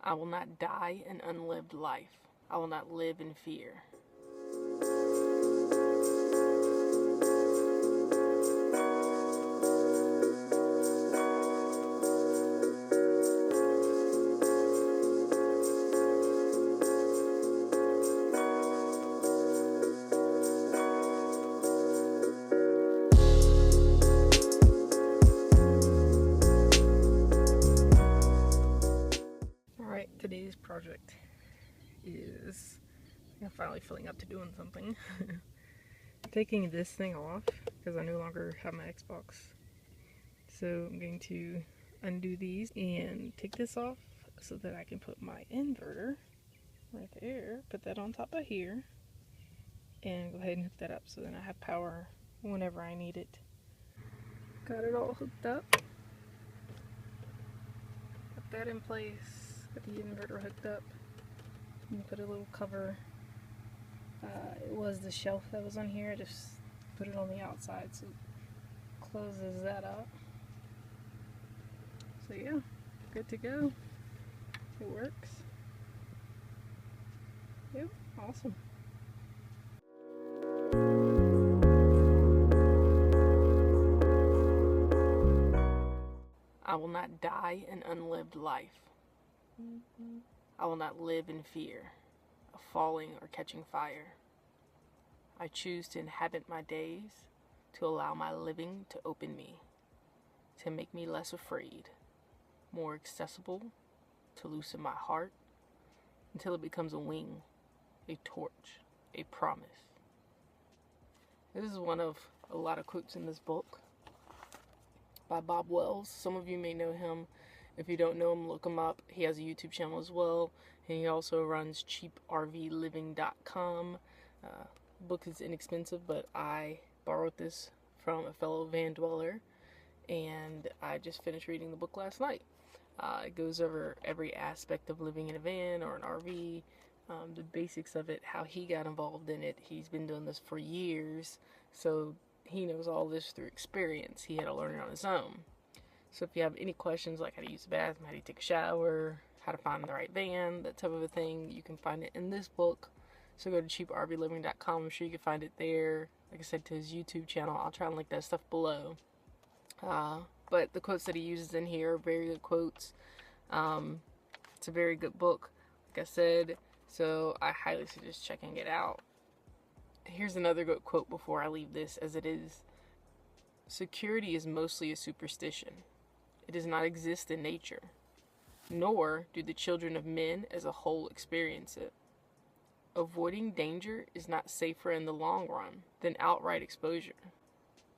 I will not die an unlived life. I will not live in fear. Alright, today's project is I'm finally feeling up to doing something. Taking this thing off because I no longer have my Xbox. So I'm going to undo these and take this off so that I can put my inverter right there, put that on top of here, and go ahead and hook that up so then I have power whenever I need it. Got it all hooked up. Got that in place. Got the inverter hooked up. And put a little cover. It was the shelf that was on here. I just put it on the outside so it closes that up. So yeah, good to go. It works. Yep, awesome. I will not die an unlived life. I will not live in fear of falling or catching fire. I choose to inhabit my days, to allow my living to open me, to make me less afraid, more accessible, to loosen my heart, until it becomes a wing, a torch, a promise. This is one of a lot of quotes in this book by Bob Wells. Some of you may know him. If you don't know him, look him up. He has a YouTube channel as well, and he also runs cheaprvliving.com. Book is inexpensive, but I borrowed this from a fellow van dweller, and I just finished reading the book last night. It goes over every aspect of living in a van or an RV, the basics of it, how he got involved in it. He's been doing this for years, so he knows all this through experience. He had to learn it on his own. So if you have any questions like how to use the bathroom, how to take a shower, how to find the right van, that type of a thing, you can find it in this book. So go to cheaprvliving.com. I'm sure you can find it there. Like I said, to his YouTube channel. I'll try and link that stuff below. But the quotes that he uses in here are very good quotes. It's a very good book, like I said. So I highly suggest checking it out. Here's another good quote before I leave this, as it is: security is mostly a superstition. It does not exist in nature, nor do the children of men as a whole experience it. Avoiding danger is not safer in the long run than outright exposure.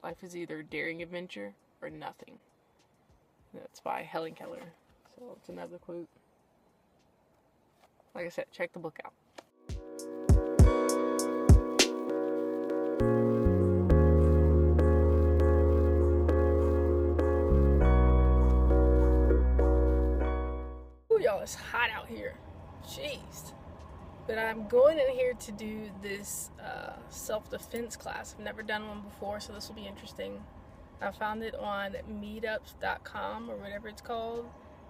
Life is either a daring adventure or nothing. That's by Helen Keller. So it's another quote. Like I said, check the book out. Ooh, y'all, it's hot out here. Jeez. But I'm going in here to do this self-defense class. I've never done one before, so this will be interesting. I found it on meetups.com or whatever it's called,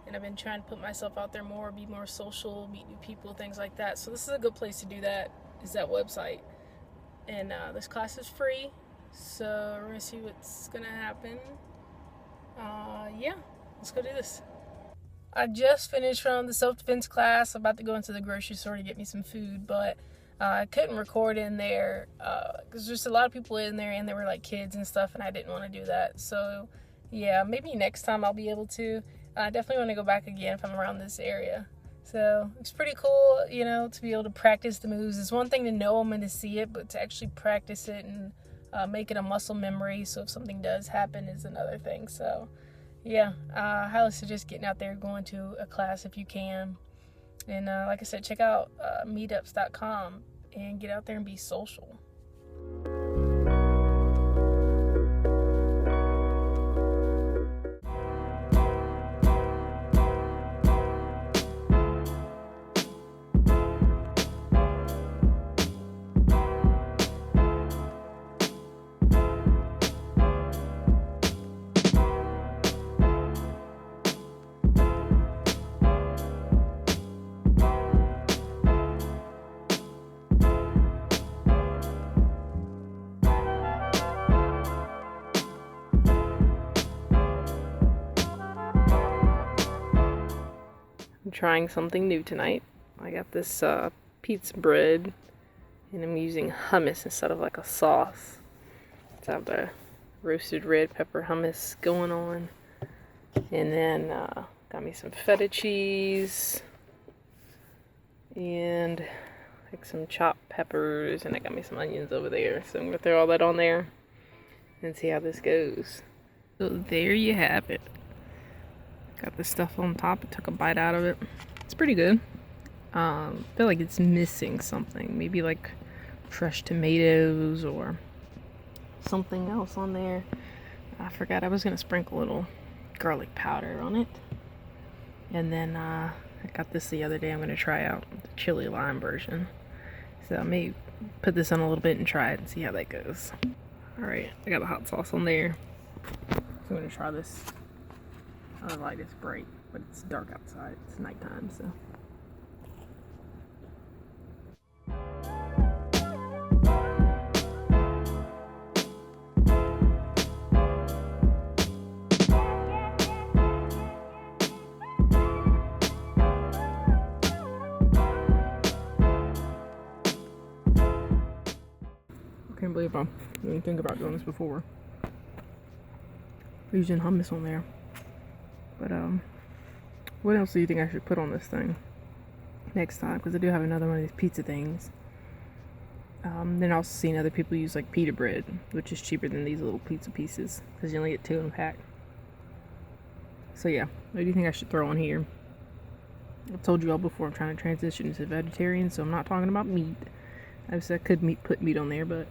and I've been trying to put myself out there more, be more social, meet new people, things like that. So this is a good place to do that, is that website. And this class is free, so we're going to see what's going to happen. Yeah, let's go do this. I just finished from the self-defense class. I'm about to go into the grocery store to get me some food, but I couldn't record in there because there's a lot of people in there, and there were like kids and stuff, and I didn't want to do that. So yeah, maybe next time I'll be able to. I definitely want to go back again if I'm around this area. So it's pretty cool, you know, to be able to practice the moves. It's one thing to know them and to see it, but to actually practice it and make it a muscle memory, so if something does happen, is another thing. So yeah, I highly suggest getting out there, going to a class if you can. And like I said, check out meetups.com and get out there and be social. I'm trying something new tonight. I got this pizza bread, and I'm using hummus instead of like a sauce. So I have the roasted red pepper hummus going on. And then got me some feta cheese and like some chopped peppers, and I got me some onions over there. So I'm gonna throw all that on there and see how this goes. So there you have it. Got the stuff on top. I took a bite out of it. It's pretty good. I feel like it's missing something. Maybe like fresh tomatoes or something else on there. I forgot I was gonna sprinkle a little garlic powder on it. And then I got this the other day. I'm gonna try out the chili lime version. So I may put this on a little bit and try it and see how that goes. Alright, I got the hot sauce on there. So I'm gonna try this. The light is bright, but it's dark outside. It's nighttime, so. I can't believe I didn't think about doing this before. Using hummus on there. But what else do you think I should put on this thing next time? Because I do have another one of these pizza things. Then I've also seen other people use like pita bread, which is cheaper than these little pizza pieces because you only get 2 in a pack. So yeah, what do you think I should throw on here? I've told you all before I'm trying to transition to vegetarian, so I'm not talking about meat. Obviously I could put meat on there, but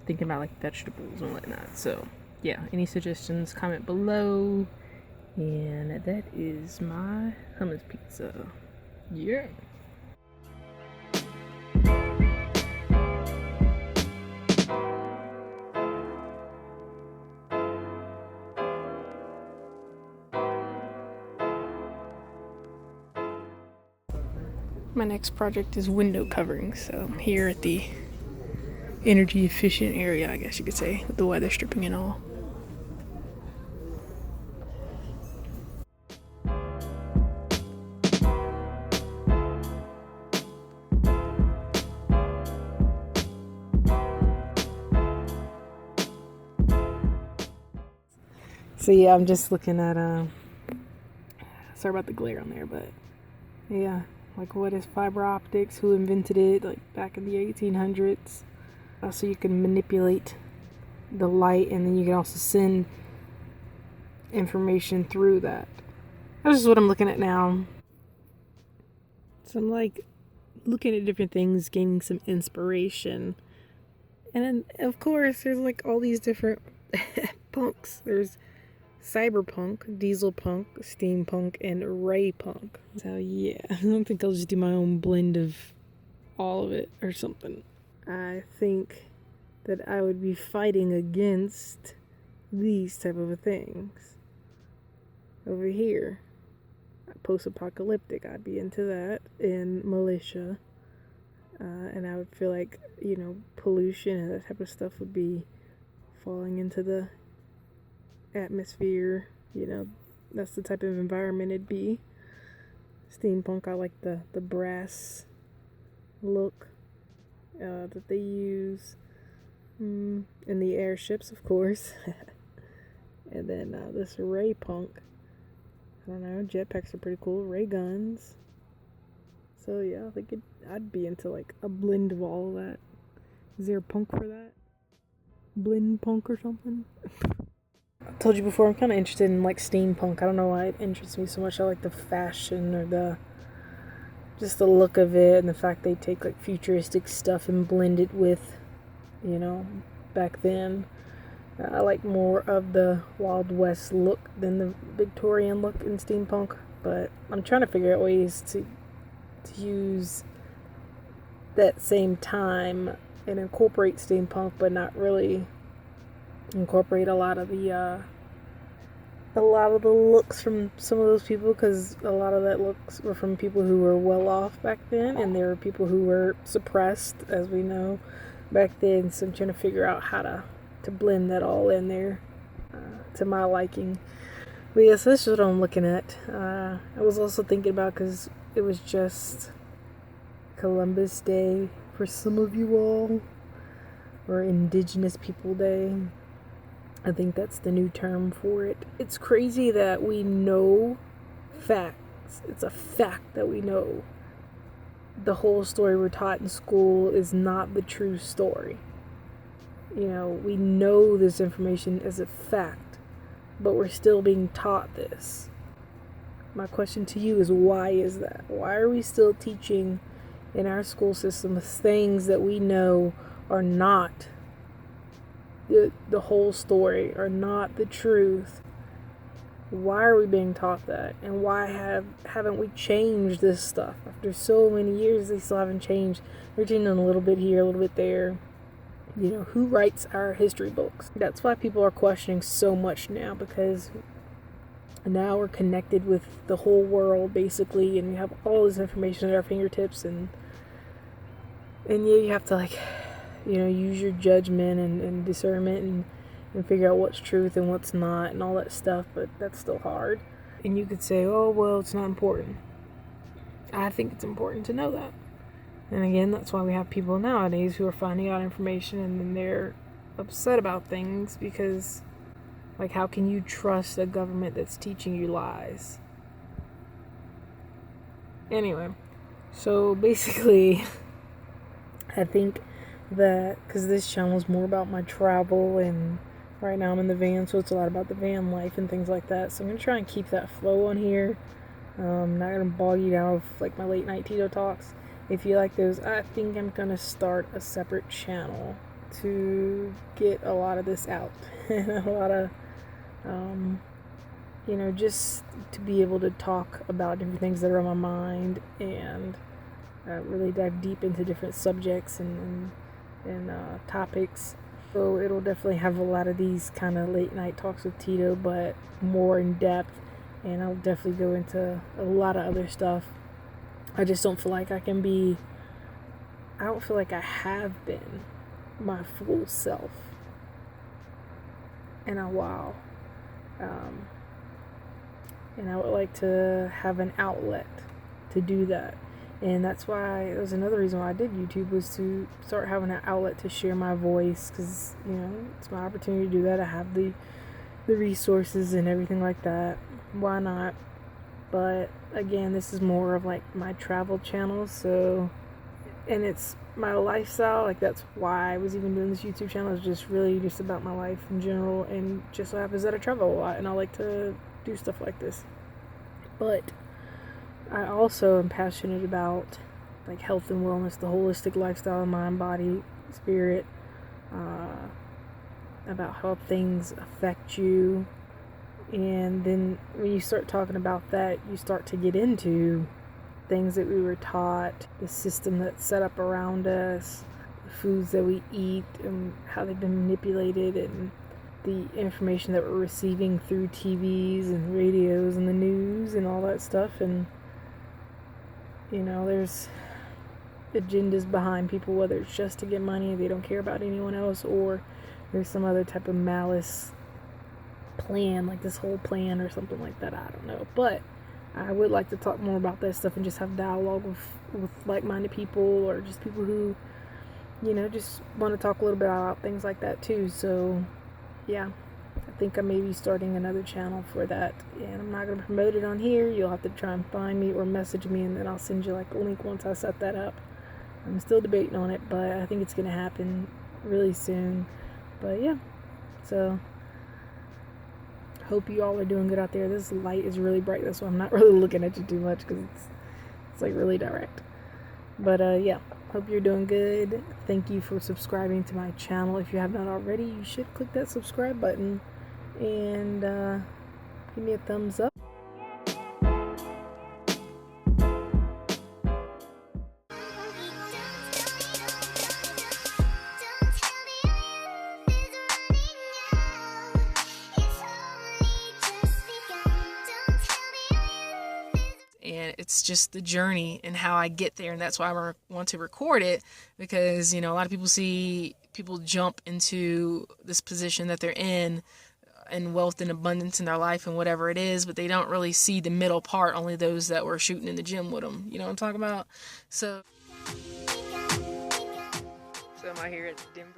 thinking about like vegetables and whatnot. So yeah, any suggestions, comment below. And that is my hummus pizza. Yeah. My next project is window covering, so I'm here at the energy efficient area, I guess you could say, with the weather stripping and all. So yeah, I'm just looking at sorry about the glare on there, but yeah, like what is fiber optics, who invented it, like back in the 1800s. So you can manipulate the light, and then you can also send information through that. This is what I'm looking at now. So I'm like looking at different things, gaining some inspiration. And then of course there's like all these different punks. There's cyberpunk, diesel punk, steampunk, and ray punk. So yeah, I don't think I'll just do my own blend of all of it or something. I think that I would be fighting against these type of things. Over here, post-apocalyptic, I'd be into that, and militia. And I would feel like, pollution and that type of stuff would be falling into the atmosphere. That's the type of environment it'd be. Steampunk, I like the brass look that they use. And the airships, of course. And then this ray punk, I don't know, jetpacks are pretty cool. Ray guns. So yeah, I think I'd be into like a blend of all of that. Is there a punk for that? Blend punk or something? I told you before, I'm kind of interested in like steampunk. I don't know why it interests me so much. I like the fashion or just the look of it, and the fact they take like futuristic stuff and blend it with, back then. I like more of the Wild West look than the Victorian look in steampunk, but I'm trying to figure out ways to use that same time and incorporate steampunk, but not really incorporate a lot of the looks from some of those people, because a lot of that looks were from people who were well off back then, and there were people who were suppressed, as we know, back then. So I'm trying to figure out how to blend that all in there to my liking. But yes, that's what I'm looking at. I was also thinking about, because it was just Columbus Day for some of you all, or Indigenous People Day. I think that's the new term for it. It's crazy that we know facts. It's a fact that we know the whole story we're taught in school is not the true story. You know, we know this information as a fact, but we're still being taught this. My question to you is, why is that? Why are we still teaching in our school systems things that we know are not the whole story, are not the truth? Why are we being taught that? And why haven't we changed this stuff? After so many years, they still haven't changed. They're changing a little bit here, a little bit there. You know, who writes our history books? That's why people are questioning so much now, because now we're connected with the whole world, basically, and we have all this information at our fingertips, and yeah, you have to, like, you know, use your judgment and discernment and figure out what's truth and what's not and all that stuff, but that's still hard. And you could say, oh, well, it's not important. I think it's important to know that. And again, that's why we have people nowadays who are finding out information and then they're upset about things, because, like, how can you trust a government that's teaching you lies? Anyway, so basically, I think that, because this channel is more about my travel, and right now I'm in the van, so it's a lot about the van life and things like that, so I'm going to try and keep that flow on here. I'm not going to bog you down with, like, my late night Tito talks. If you like those, I think I'm going to start a separate channel to get a lot of this out. And a lot of, you know, just to be able to talk about different things that are on my mind, and really dive deep into different subjects and topics. So it'll definitely have a lot of these kind of late night talks with Tito, but more in depth. And I'll definitely go into a lot of other stuff. I just don't feel like I don't feel like I have been my full self in a while. And I would like to have an outlet to do that. And that's why, it was another reason why I did YouTube, was to start having an outlet to share my voice, because, you know, it's my opportunity to do that. I have the resources and everything like that. Why not? But again, this is more of like my travel channel, so, and it's my lifestyle. Like, that's why I was even doing this YouTube channel, is just really just about my life in general, and just so happens that I travel a lot and I like to do stuff like this. But I also am passionate about, like, health and wellness, the holistic lifestyle, mind, body, spirit, about how things affect you. And then when you start talking about that, you start to get into things that we were taught, the system that's set up around us, the foods that we eat, and how they've been manipulated, and the information that we're receiving through TVs and radios and the news and all that stuff. And, you know, there's agendas behind people, whether it's just to get money, they don't care about anyone else, or there's some other type of malice plan, like this whole plan or something like that. I don't know, but I would like to talk more about that stuff and just have dialogue with like-minded people, or just people who, you know, just want to talk a little bit about things like that too. So yeah, I think I may be starting another channel for that, and I'm not going to promote it on here. You'll have to try and find me or message me, and then I'll send you, like, a link once I set that up. I'm still debating on it, but I think it's going to happen really soon. But yeah, so hope you all are doing good out there. This light is really bright, that's why I'm not really looking at you too much, because it's like really direct. But yeah, hope you're doing good. Thank you for subscribing to my channel. If you have not already, you should click that subscribe button and give me a thumbs up. And it's just the journey and how I get there, and that's why I want to record it, because, you know, a lot of people see people jump into this position that they're in and wealth and abundance in their life and whatever it is, but they don't really see the middle part, only those that were shooting in the gym with them. You know what I'm talking about? So I'm out here at Denver.